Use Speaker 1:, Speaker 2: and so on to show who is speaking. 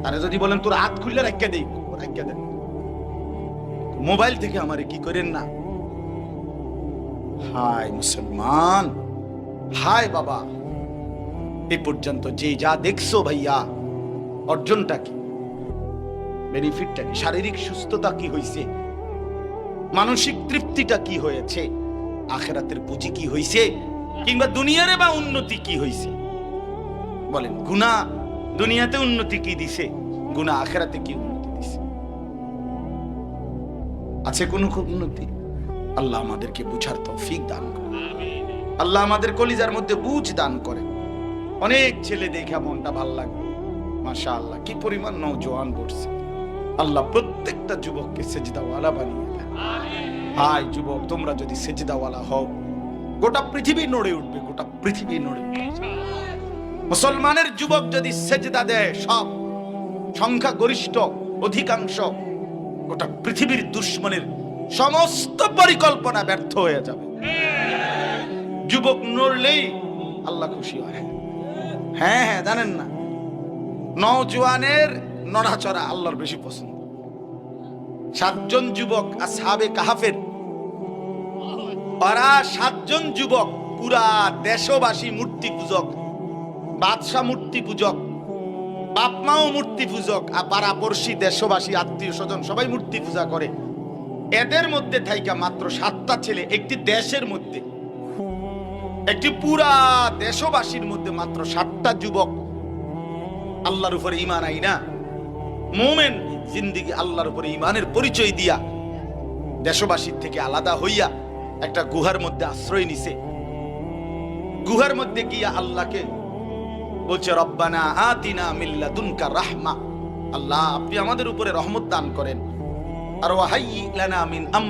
Speaker 1: তারা যদি বলেন তোর হাত খুললে রাখিয়া দেই, রাখিয়া দেন, মোবাইল থেকে আমারে কি করেন না। হায় মুসলমান, হায় বাবা, এই পর্যন্ত যে যা দেখছো ভাইয়া, অর্জনটা কি, বেনিফিটটা কি, শারীরিক সুস্থতা কি হয়েছে, মানসিক তৃপ্তিটা কি হয়েছে, আখিরাতের পুঁজি কি হয়েছে, কিংবা দুনিয়ারে বা উন্নতি কি হয়েছে বলেন। গুনাহ দুনিয়াতে উন্নতি কি দিছে, গুনাহ আখিরাতে কি উন্নতি দিছে? আছে কোনো উন্নতি? আল্লাহ আমাদেরকে বুঝার তৌফিক দান করেন, আল্লাহ আমাদের কলিজার মধ্যে বুঝ দান করেন। অনেক ছেলে দেখে মনটা ভাল লাগে, মাশাআল্লাহ কি পরিমাণ নওজোয়ান পড়ছে। আল্লাহ প্রত্যেকটা যুবককে সেজদাওয়ালা বানিয়ে দেন। হায় যুবক, তোমরা যদি সেজদাওয়ালা হও, গোটা পৃথিবী নড়ে উঠবে, গোটা পৃথিবী নড়ে উঠবে। মুসলমানের যুবক যদি সেজদা দেয়, সব সংখ্যা গরিষ্ঠ অধিকাংশ গোটা পৃথিবীর দুশ্মনের সমস্ত পরিকল্পনা ব্যর্থ হয়ে যাবে। যুবক নড়লেই আল্লাহ খুশি হয়। হ্যাঁ হ্যাঁ, জানেন না, নওজোয়ানের নড়াচড়া আল্লাহর বেশি পছন্দ। 7 জন যুবক আসহাবে কাহাফের, ওরা 7 জন যুবক পুরা দেশবাসী মূর্তি পূজক, বাদশা মূর্তি পূজক, বাপ মাও মূর্তি পূজক, আর পাড়াপড়শি দেশবাসী আত্মীয় স্বজন সবাই মূর্তি পূজা করে। এদের মধ্যে থাইকা মাত্র 7টা ছেলে, একটি দেশের মধ্যে, একটি পুরা দেশবাসীর মধ্যে মাত্র 7টা যুবক আল্লাহর উপরে ঈমান আইনা মুমিন জিন্দেগি আল্লাহর উপরে ঈমানের পরিচয় দিয়া দেশবাসীর থেকে আলাদা হইয়া একটা গুহার মধ্যে আশ্রয় নিছে। গুহার মধ্যে গিয়া আল্লাহকে বলছে, রব্বানা আতিনা মিন লাদুনকা রাহমা, আল্লাহ আপনি আমাদের উপরে রহমত দান করেন, আর ওয়াহাইয়ি লানা মিন